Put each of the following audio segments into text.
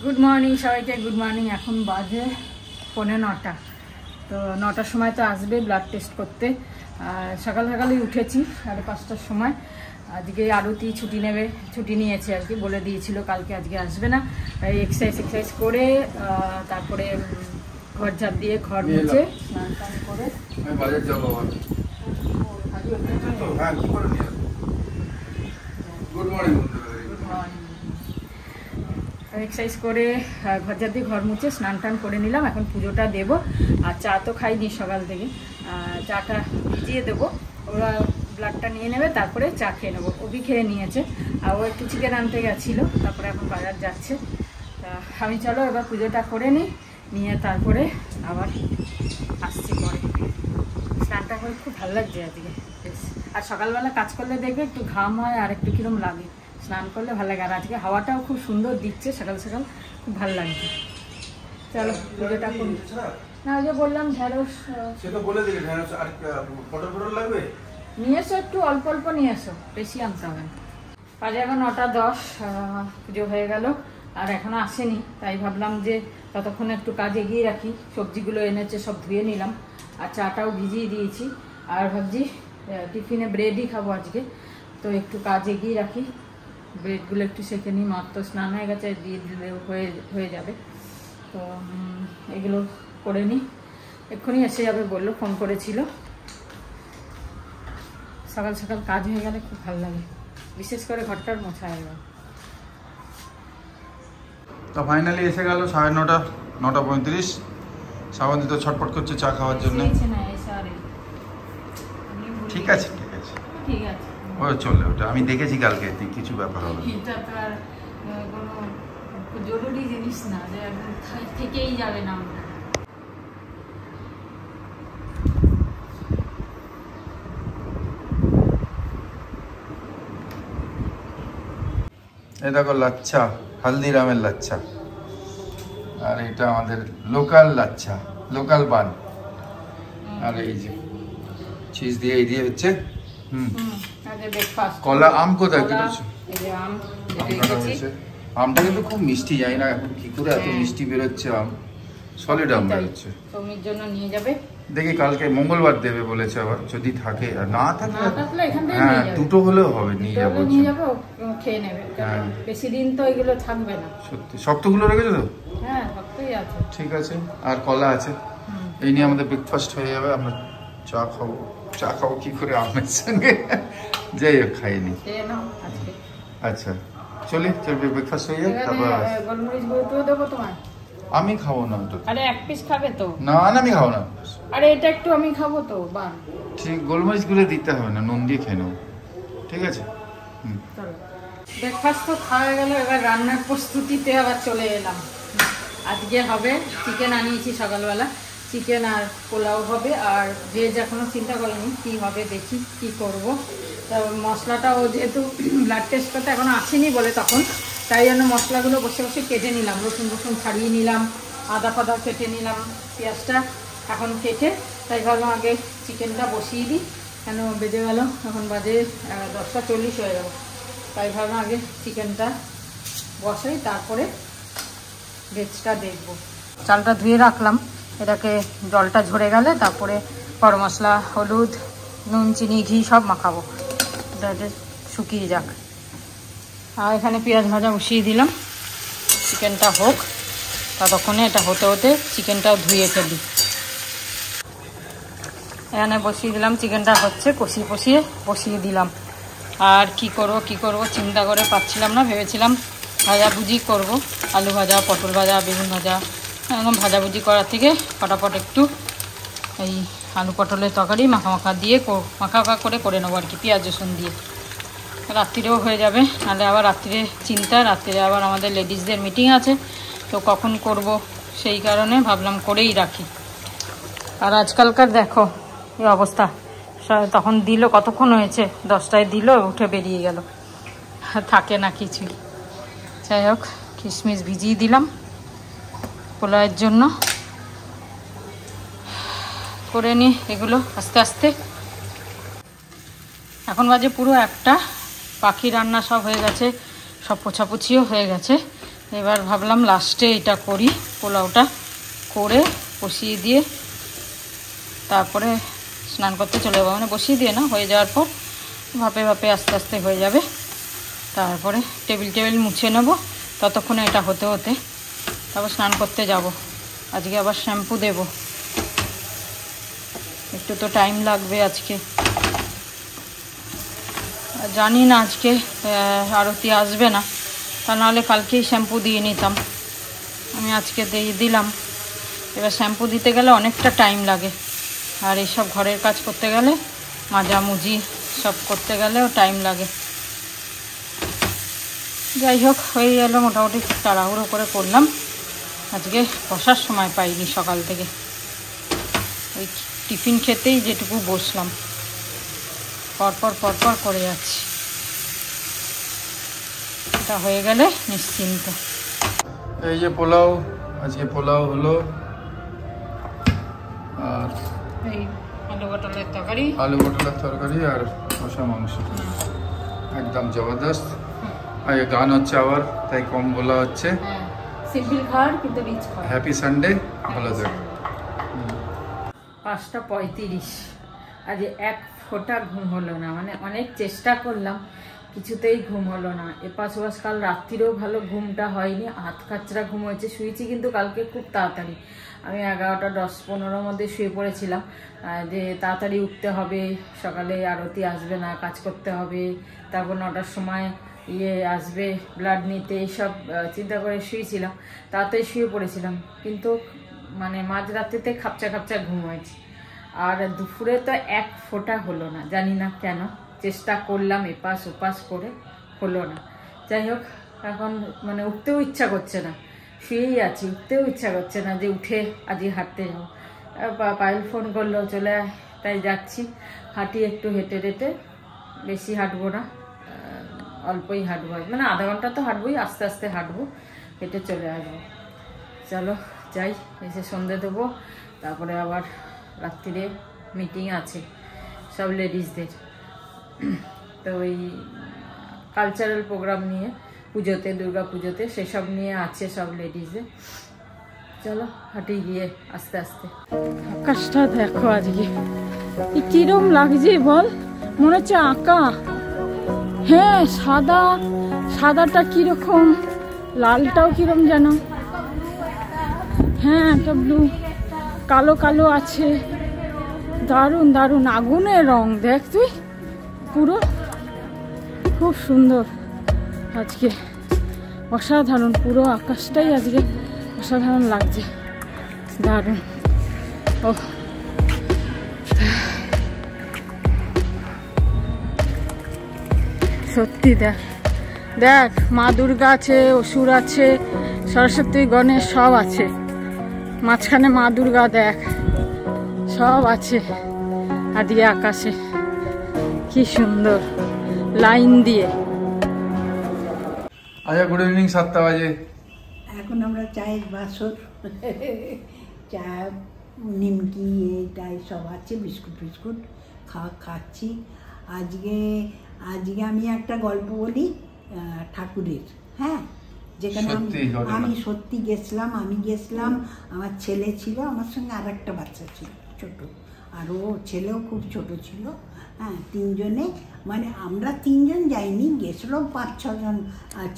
Good morning সবাইকে, good morning. এখন বাজে 9:45। তো 9টার সময় তো আসবে ব্লাড টেস্ট করতে। সকাল সকালই উঠেছি 5:30টার সময়। আজকে আরতি ছুটি নিয়েছে আর কি, বলে দিয়েছিল কালকে আজকে আসবে না। এক্সারসাইজ করে তারপরে ঘর ঝাড় দিয়ে ঘর মুছে স্নান টান করে এক্সারসাইজ করে ঘর ঝাড় দিয়ে ঘর মুছে স্নান টান করে নিলাম। এখন পুজোটা দেবো। আর চা তো খাইনি সকাল থেকে, চাটা ভিজিয়ে দেবো। ওরা ব্লাডটা নিয়ে নেবে, তারপরে চা খেয়ে নেবো। ওবি খেয়ে নিয়েছে, আর ও একটু চিকেন আনতে গেছিলো, তারপরে এখন বাজার যাচ্ছে। তা আমি চলো এবার পুজোটা করে নিয়ে তারপরে আবার আসছি পরে। স্নানটা করে খুব ভালো লাগছে আজকে। আর সকালবেলা কাজ করলে দেখবে একটু ঘাম হয় আর একটু কিরম লাগে, স্নান করলে ভালো লাগে। আর আজকে হাওয়াটাও খুব সুন্দর দিচ্ছে, সকাল সকাল খুব ভালো লাগছে। চলো পুজোটা করি। না ওই যে বললাম ঢেঁড়স, সেটা বলে দিলে ঢেঁড়স আর পটল লাগবে। নিয়ে এসো, একটু অল্প অল্প নিয়ে এসো, বেশি আনতে হবে। বাজে এখন 9:10, পুজো হয়ে গেল আর এখনো আসেনি। তাই ভাবলাম যে ততক্ষণে একটু কাজ এগিয়ে রাখি। সবজিগুলো এনেছে সব ধুয়ে নিলাম, আর চাটাও ভিজিয়ে দিয়েছি। আর ভাবছি টিফিনে ব্রেডই খাবো আজকে, তো একটু কাজ এগিয়ে রাখি। ব্রেডগুলো একটু সেঁকে নিই, মার তো স্নান হয়ে গেছে, দিয়ে দিলে হয়ে যাবে। তো এগুলো করে নিই, এক্ষুনি এসে যাবে বললো, ফোন করেছিল। সকাল সকাল কাজ হয়ে গেলে খুব ভালো লাগে, বিশেষ করে ঘরটার মোছা হয়ে গেল। তো ফাইনালি এসে গেল 9:30, 9:35। শ্রাবন্তী তো ছটপট করছে চা খাওয়ার জন্য। ঠিক আছে ও চলে, ওটা আমি দেখেছি কালকে, কিছু ব্যাপার হবে। এটা তো আর কোনো জরুরি জিনিস না যে থেকেই যাবে না। এই দেখো লাচ্ছা, হালদিরামের লাচ্ছা। আর এটা আমাদের লোকাল লাচ্ছা, লোকাল বান। আর এই যে চিজ দিয়ে এই দিয়ে হচ্ছে কলা। আম কোথায় কেটেছো? আমটা কিন্তু খুব মিষ্টি, জানি না এখন কি করে এত মিষ্টি বেরোচ্ছে। আম সলিড আম বেরোচ্ছে। তোমির জন্য নিয়ে যাবে, দেখি কালকে মঙ্গলবার দেবে বলেছে, আবার যদি থাকে। আর না থাকলে হ্যাঁ দুটো হলেও হবে, নিয়ে যাবো। খেয়ে নেবে, বেশি দিন তো এগুলো থাকবে না। সত্যি শক্তগুলো রেখেছো তো? হ্যাঁ শক্তই আছে। ঠিক আছে, আর কলা আছে। এই নিয়ে আমাদের ব্রেকফাস্ট হয়ে যাবে। আমরা চা খাবো কি করে আমের সঙ্গে, যাই হোক খাইনি। আচ্ছা চলি, ব্রেকফাস্ট হয়ে যাবে, তারপর গোলমরিচ গুঁড়ো দেবো তোমার। আমি খাবো না তো। আরে এক পিস খাবে তো? না আমি খাবো না। আরে এটা একটু আমি খাবো তো। বাহ ঠিক, গোলমরিচ গুলো দিতে হবে না, নুন দিয়ে খেয়ে নেবো। ঠিক আছে। ব্রেকফাস্ট তো খাওয়া গেল, এবার রান্নার প্রস্তুতিতে আবার চলে এলাম। আজকে হবে চিকেন আনিয়েছি সকালবেলা, চিকেন আর পোলাও হবে। আর ভেজ এখনো চিন্তা করিনি কি হবে, দেখি কি করব। তা মশলাটাও যেহেতু ব্লাড টেস্ট করতে এখনো আসেনি বলে তখন, তাই জন্য মশলাগুলো বসে বসে কেটে নিলাম। রসুন ছাড়িয়ে নিলাম, আদা ফাদা কেটে নিলাম, পেঁয়াজটা এখন কেটে। তাই ভাবলাম আগে চিকেনটা বসিয়ে দিই, কেন বেজে গেল এখন বাজে 10:40 হয়ে গেল। তাই ভাবলাম আগে চিকেনটা বসাই, তারপরে ভেজটা দেখব। চালটা ধুয়ে রাখলাম, এটাকে জলটা ঝরে গেলে তারপরে গরম মশলা, হলুদ, নুন, চিনি, ঘি সব মাখাবো, যাতে শুকিয়ে যাক। আর এখানে পেঁয়াজ ভাজা বসিয়ে দিলাম, চিকেনটা হোক ততক্ষণে। এটা হতে হতে চিকেনটাও ধুয়ে ফেলি। এখানে বসিয়ে দিলাম, চিকেনটা হচ্ছে, বসিয়ে দিলাম। আর কি করব চিন্তা করে পাচ্ছিলাম না। ভেবেছিলাম ভাজাভুজি করব, আলু ভাজা, পটল ভাজা, বেগুন ভাজা। এরকম ভাজাভুজি করার থেকে ফটাফট একটু এই আলু পটলের তরকারি মাখা দিয়ে মাখা করে নেবো আর কি, পেঁয়াজ রসুন দিয়ে। রাত্রিরেও হয়ে যাবে, নাহলে আবার রাত্রিরে চিন্তা। রাত্রিরে আবার আমাদের লেডিসদের মিটিং আছে, তো কখন করব, সেই কারণে ভাবলাম করেই রাখি। আর আজকালকার দেখো এই অবস্থা, তখন দিল, কতক্ষণ হয়েছে 10টায় দিল, উঠে বেরিয়ে গেল, থাকে না কিছুই। যাই হোক কিশমিশ ভিজিয়ে দিলাম পোলাওয়ের জন্য। করে নি এগুলো আস্তে আস্তে। এখন বাজে পুরো 1টা, পাখি রান্না সব হয়ে গেছে, সব পোছাপুছিও হয়ে গেছে। এবার ভাবলাম লাস্টে এটা করি, পোলাওটা করে বসিয়ে দিয়ে তারপরে স্নান করতে চলে যাবো। মানে বসিয়ে দিয়ে না, হয়ে যাওয়ার পর ভাপে ভাপে আস্তে আস্তে হয়ে যাবে। তারপরে টেবিল মুছে নেব, ততক্ষণে এটা হতে হতে তারপর স্নান করতে যাব। আজকে আবার শ্যাম্পু দেব, একটু তো টাইম লাগবে আজকে। জানি না আজকে আরতি আসবে না, তা নাহলে কালকেই শ্যাম্পু দিয়ে নিতাম। আমি আজকে দিয়ে দিলাম। এবার শ্যাম্পু দিতে গেলে অনেকটা টাইম লাগে, আর এইসব ঘরের কাজ করতে গেলে, মাজামুজি সব করতে গেলেও টাইম লাগে। যাই হোক, হয়ে গেল মোটামুটি, তাড়াহুড়ো করে করলাম। আজকে বসার সময় পাইনি সকাল থেকে, ওই টিফিন খেতেই যেটুকু বসলাম, পরপর করে যাচ্ছি। এটা হয়ে গেলে নিশ্চিন্ত। এই যে পোলাও, আজকে পোলাও হলো, আর এই আলু পটলের তরকারি, আর কষা মাংস, একদম জবরদস্ত। আর গান হচ্ছে আবার, তাই কম বলা হচ্ছে। সিম্পল খাবার কিন্তু রিচ খাবার। হ্যাপি সানডে, ভালো থাক। 5:35। আজ এক ফোঁটা ঘুম হলো না, মানে অনেক চেষ্টা করলাম, কিছুতেই ঘুম হলো না। এপাশ ওপাশ, কাল রাত্রিরেও ভালো ঘুমটা হয়নি, হাত কাচরা ঘুম হয়েছে। শুয়েছি কিন্তু কালকে খুব তাড়াতাড়ি, আমি 11টা 10-15 মধ্যে শুয়ে পড়েছিলাম, যে তাড়াতাড়ি উঠতে হবে, সকালে আরতি আসবে না, কাজ করতে হবে, তারপর 9টার সময় আসবে ব্লাড নিতে, এইসব চিন্তা করে শুয়েছিলাম, তাড়াতাড়ি শুয়ে পড়েছিলাম। কিন্তু মানে মাঝরাত্রিতে খাপচা ঘুম হয়েছে। আর দুপুরে তো এক ফোঁটা হলো না, জানি না কেন। চেষ্টা করলাম এপাশ ওপাশ করে, হলো না। যাই হোক, এখন মানে উঠতেও ইচ্ছা করছে না, শুয়েই আছি, উঠতেও ইচ্ছা করছে না যে উঠে আজকে হাঁটতে যাবো। পায়েল ফোন করলো, চলে আয়, তাই যাচ্ছি। হাঁটি একটু, হেঁটে বেশি হাঁটবো না, অল্পই হাঁটবো, মানে আধা ঘন্টা তো হাঁটবোই, আস্তে আস্তে হাঁটবো, হেঁটে চলে আসবো। চলো যাই, এসে সন্ধে দেবো, তারপরে আবার রাত্রিরে মিটিং আছে সব লেডিসদের। তো ওই কালচারাল প্রোগ্রাম নিয়ে, পুজোতে, দুর্গা পুজোতে, সেসব নিয়ে আছে সব লেডিসদের। চলো হাঁটি গিয়ে আস্তে আস্তে। আকাশটা দেখো আজকে কিরম লাগছে বল, মনে হচ্ছে আঁকা। হ্যাঁ, সাদাটা কিরকম, লালটাও কিরম যেন, হ্যাঁ একটা ব্লু, কালো আছে, দারুণ আগুনের রং। দেখ তুই, পুরো খুব সুন্দর আজকে, অসাধারণ। পুরো আকাশটাই আজকে অসাধারণ লাগছে, দারুণ। ও সত্যি, দেখ মা দুর্গা আছে, অসুর আছে, সরস্বতী, গণেশ সব আছে, মাঝখানে মা দুর্গা, দেখ সব আছে আজকে আকাশে, কি সুন্দর লাইন দিয়ে। আচ্ছা, গুড ইভিনিং, 7টা বাজে। এখন আমরা চায়ের বাসর, চা, নিমকি, এইটাই সব আছে, বিস্কুট খাচ্ছি। আজকে আমি একটা গল্প বলি ঠাকুরের, হ্যাঁ, যেখানে আমি সত্যি গেছিলাম। আমার ছেলে ছিল, আমার সঙ্গে আর একটা বাচ্চা ছিল ছোট, আর ও ছেলেও খুব ছোট ছিল। হ্যাঁ, তিনজনে, মানে আমরা তিনজন যাইনি, গেছিলো 5-6 জন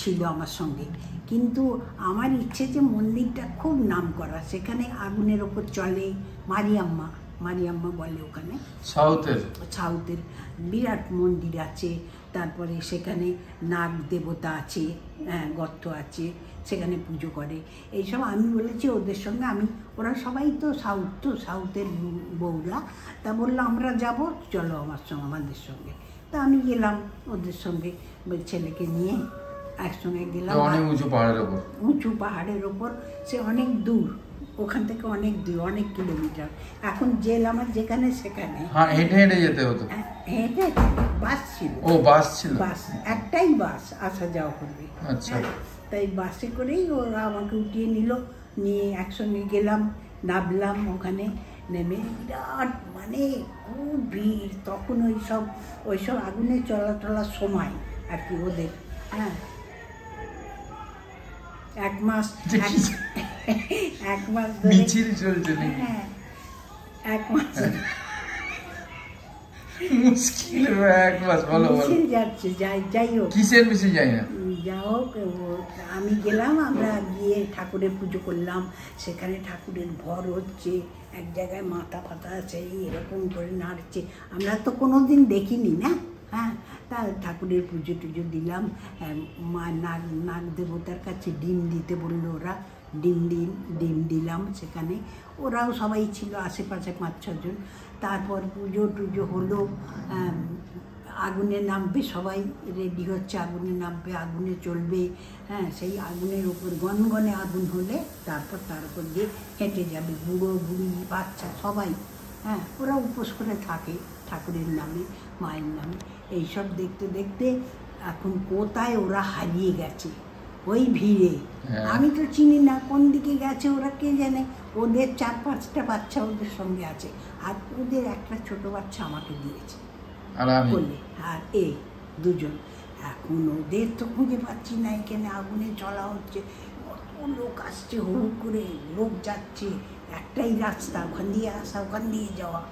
ছিল আমার সঙ্গে। কিন্তু আমার ইচ্ছে যে মন্দিরটা খুব নাম করা, সেখানে আগুনের ওপর চলে, মারিয়াম্মা বলে ওখানে, সাউথের বিরাট মন্দির আছে। তারপরে সেখানে নাগ দেবতা আছে, হ্যাঁ, গর্ত আছে, সেখানে পুজো করে। এইসব আমি বলেছি ওদের সঙ্গে, ওরা সবাই তো সাউথের বউরা, তা বললো আমরা যাব, চলো আমাদের সঙ্গে। তা আমি গেলাম ওদের সঙ্গে, ছেলেকে নিয়ে একসঙ্গে গেলাম। উঁচু পাহাড়ের ওপর, সে অনেক দূর, ওখান থেকে অনেক দূর, অনেক কিলোমিটার। এখন জেল আমার যেখানে সেখানে হেঁটে যেতে হতো। হেঁটে, বাস ছিল। বাস, একটাই বাস আসা যাওয়া করবে। আচ্ছা, তাই বাসে করেই ওরা আমাকে উঠিয়ে নিয়ে একসঙ্গে গেলাম, নামলাম ওখানে। নেমে বিরাট, মানে খুব ভিড় তখন, ওইসব আগুনে চলার সময় আর কি ওদের। হ্যাঁ, এক মাস ধরে মিছিল চলছে নাকি? হ্যাঁ, এক মাস মুশকিল এক মাস। বলো বলো মিছিল যাচ্ছে, যাই হোক কিসের মিছিল যাই না? যা হোক, আমি গেলাম, আমরা গিয়ে ঠাকুরের পুজো করলাম। সেখানে ঠাকুরের ভর হচ্ছে, এক জায়গায় মাথা ফাতা আছে, এরকম করে নাড়ছে, আমরা তো কোনো দিন দেখিনি না। হ্যাঁ, তা ঠাকুরের পুজো টুজো দিলাম। মা নাগ দেবতার কাছে ডিম দিতে বললো ওরা, ডিম দিলাম সেখানে। ওরাও সবাই ছিল আশেপাশে 5-6 জন। তারপর পুজো টুজো হলো, আগুনে নামবে, সবাই রেডি হচ্ছে, আগুনে নামবে, আগুনে চলবে। হ্যাঁ, সেই আগুনের উপর গনগনে আগুন হলে তারপর তার উপর দিয়ে হেঁটে যাবে বুড়ো বুড়ি বাচ্চা সবাই। হ্যাঁ, ওরা উপোস করে থাকে ঠাকুরের নামে, মায়ের নামে। এইসব দেখতে দেখতে এখন কোথায় ওরা হারিয়ে গেছে ওই ভিড়ে। আমি তো চিনি না কোন দিকে গেছে ওরা, কে জানে। ওদের 4-5টা বাচ্চা ওদের সঙ্গে আছে, আর ওদের একটা ছোট বাচ্চা আমাকে দিয়েছে বলে, আর এই 2জন। এখন ওদের তো খুঁজে পাচ্ছি না, এখানে আগুনে চলা হচ্ছে, কত লোক আসছে, হুড় করে লোক যাচ্ছে, একটাই রাস্তা, ওখান দিয়ে আসা ওখান দিয়ে যাওয়া।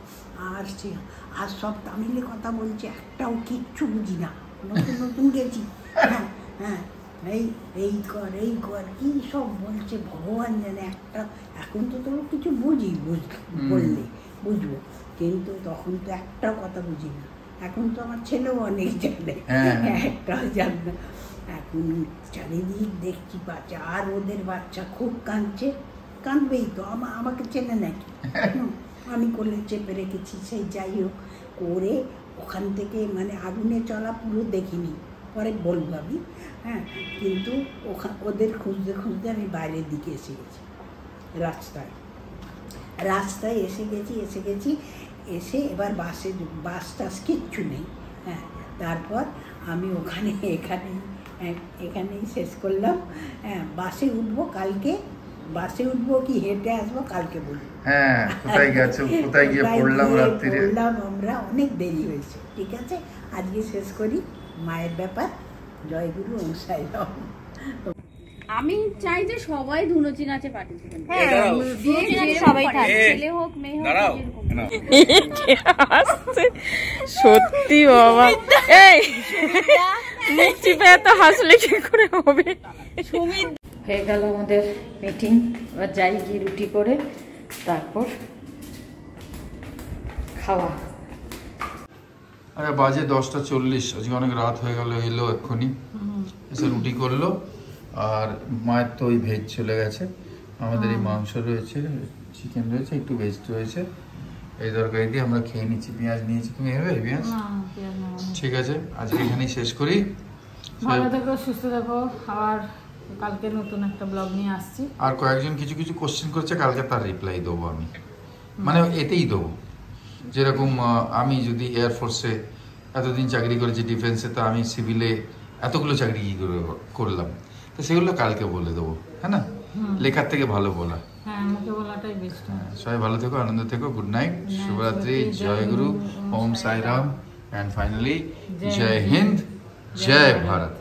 আর সব তামিলে কথা বলছে, একটাও কিচ্ছু বুঝি না, নতুন গেছি। হ্যাঁ হ্যাঁ, এই কর কি সব বলছে ভগবান জানে। এখন তো তোর কিছু বললে বুঝবো, কিন্তু তখন তো একটাও কথা বুঝি না। এখন তো আমার ছেলেও অনেক জানে, একটাও জানে না। এখন চারিদিক দেখছি বাচ্চা, আর ওদের বাচ্চা খুব কাঁদবেই তো, আমাকে চেনে নাকি। আমি কোলে চেপে রেখেছি, সেই যাই হোক করে ওখান থেকে, মানে আগুনে চলা পুরো দেখিনি, পরে বলবো আমি। হ্যাঁ, কিন্তু ওদের খুঁজতে খুঁজতে আমি বাইরের দিকে এসে গেছি, রাস্তায় এসে গেছি। এসে এবার বাস টাস কিচ্ছু নেই। হ্যাঁ, তারপর আমি এখানেই শেষ করলাম। হ্যাঁ, বাসে উঠবো কালকে, বাসে উঠবো কি হেঁটে আসবো কালকে বলবো। হ্যাঁ, কোথায় গেছো, কোথায় গিয়ে পড়লাম রাত্রিরে? পড়লাম আমরা, অনেক দেরি হয়েছে। ঠিক আছে, আজকে শেষ করি। মায়ের ব্যাপার, জয়গুরু ওম সাই রাম। আমি চাই যে সবাই ধুনুচি নাচে পার্টিসিপেট করে। সবাই ছেলে হোক মেয়ে হোক, সত্যি বাবা, এই মিষ্টি পেয়ে তো হাসলে কি করে হবে। হয়ে গেল আমাদের মিটিং, এবার যাই গিয়ে রুটি করে তারপর খাওয়া। আরে বাজে 10:40, আজকে অনেক রাত হয়ে গেল। এলো এক্ষুনি, এসে রুটি করলো, আর মায়ের তো ওই ভেজ চলে গেছে। আমাদের এই মাংস রয়েছে, চিকেন রয়েছে, একটু ভেজ রয়েছে। এই তরকারি দিয়ে আমরা খেয়ে নিচ্ছি। পেঁয়াজ নিয়েছি, তুমি নেবে পেঁয়াজ? ঠিক আছে, আজকে এখানেই শেষ করি। ভালো থেকো, সুস্থ থেকো, আবার কালকে নতুন একটা ব্লগ নিয়ে আসছি। আর কয়েকজন কিছু কোশ্চেন করছে, কালকে তার রিপ্লাই দেবো আমি, মানে এতেই দেবো। যেরকম আমি যদি এয়ারফোর্সে এতদিন চাকরি করেছি, ডিফেন্সে, তো আমি সিভিলে এতগুলো চাকরি কী করে করলাম, তো সেগুলো কালকে বলে দেবো। হ্যাঁ না, লেখার থেকে ভালো বলা। হ্যাঁ, মুখে বলাটাই বেস্ট। সবাই ভালো থেকো, আনন্দ থেকো, গুড নাইট, শুভরাত্রি, জয় গুরু, ওম সাই রাম, অ্যান্ড ফাইনালি জয় হিন্দ, জয় ভারত।